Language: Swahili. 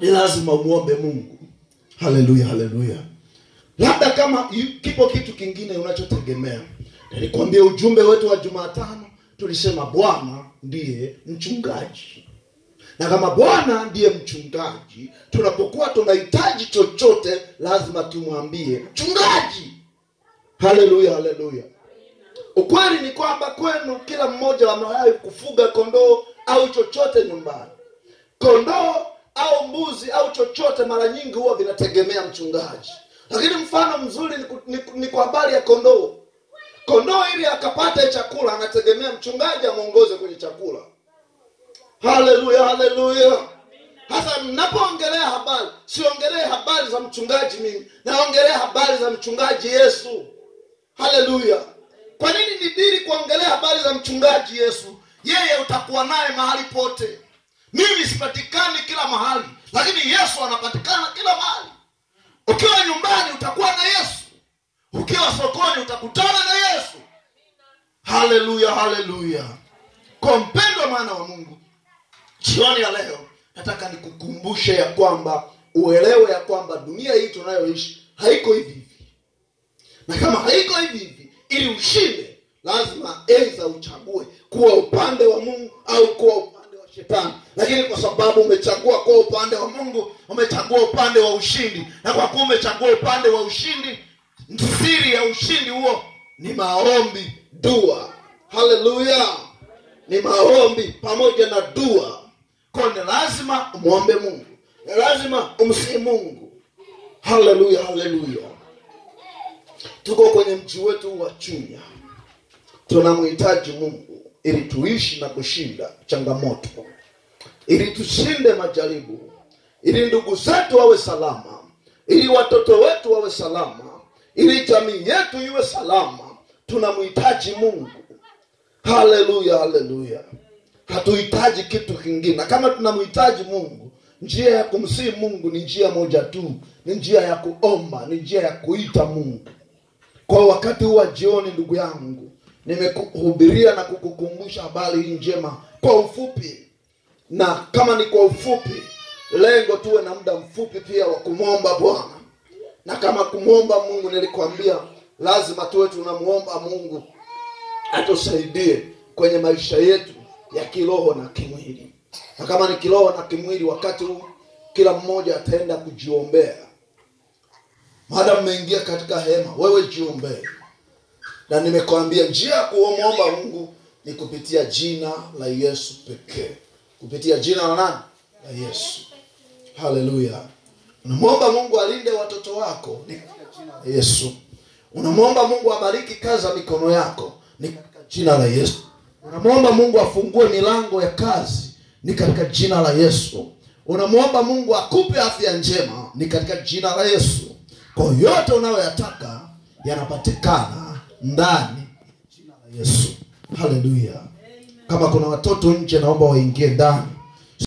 ni lazima muombe Mungu. Haleluya, haleluya. Labda kama kipo kitu kingine unachotegemea. Nilikwambia ujumbe wetu wa Jumatano tulisema Bwana ndiye mchungaji. Na kama Bwana ndiye mchungaji, tunapokuwa tunahitaji chochote lazima tumwambie mchungaji. Haleluya, haleluya. Ukweli ni kwamba kwenu kila mmoja amewahi kufuga kondoo au chochote nyumbani. Kondoo au mbuzi au chochote mara nyingi huwa vinategemea mchungaji. Lakini mfano mzuri ni kwa habari ya kondoo. Kondoo ili akapate chakula anategemea mchungaji amuongoze kwenye chakula. Haleluya, haleluya. Hasa mnapoongelea habari, siongelee habari za mchungaji mimi, naongelea habari za mchungaji Yesu. Haleluya. Kwa nini nidiri kuongelea habari za mchungaji Yesu? Yeye utakuwa naye mahali pote. Mimi sipatikani kila mahali, lakini Yesu anapatikana kila mahali. Ukiwa nyumbani utakuwa na Yesu. Ukiwa sokoni utakutana na Yesu. Haleluya, haleluya. Kwa mpendwa mwana wa Mungu, jioni ya leo nataka nikukumbushe ya kwamba uelewe ya kwamba dunia hii tunayoishi haiko hivi hivi. Na kama haiko hivi hivi, ili ushinde lazima aidha uchague kuwa upande wa Mungu au kuwa upande wa shetani. Lakini kwa sababu umechagua kuwa upande wa Mungu, umechagua upande wa ushindi. Na kwa kuwa umechagua upande wa ushindi, siri ya ushindi huo ni maombi, dua. Haleluya. Ni maombi pamoja na dua. Kwa ni lazima umuombe Mungu. Ni lazima umsihi Mungu. Haleluya, haleluya. Tuko kwenye mji wetu wa Chunya. Tunamhitaji Mungu ili tuishi na kushinda changamoto. Ili tushinde majaribu. Ili ndugu zetu wawe salama. Ili watoto wetu wawe salama. Ili jamii yetu iwe salama. Tunamhitaji Mungu. Haleluya, haleluya. Hatuhitaji kitu kingine. Na kama tunamhitaji Mungu, njia ya kumsihi Mungu ni njia moja tu. Ni njia ya kuomba, ni njia ya kuita Mungu. Kwa wakati huu wa jioni ndugu yangu, nimekuhubiria na kukukumbusha habari hii njema kwa ufupi. Na kama ni kwa ufupi, lengo tuwe na muda mfupi pia wa kumwomba Bwana. Na kama kumwomba Mungu nilikwambia lazima tuwe tunamuomba Mungu atusaidie kwenye maisha yetu ya kiroho na kimwili. Na kama ni kiroho na kimwili, wakati huu kila mmoja ataenda kujiombea. Maadamu mmeingia katika hema, wewe jiombee. Na nimekwambia njia ya kuomba Mungu ni kupitia jina la Yesu pekee. Kupitia jina la nani? La Yesu. Haleluya. Unamwomba Mungu alinde watoto wako, ni katika jina la Yesu. Unamwomba Mungu abariki kazi za mikono yako, ni katika jina la Yesu. Unamwomba Mungu afungue milango ya kazi, ni katika jina la Yesu. Unamwomba Mungu akupe afya njema, ni katika jina la Yesu. Kwa yote unayoyataka yanapatikana ndani ya jina la Yesu. Haleluya. Kama kuna watoto nje, naomba waingie ndani.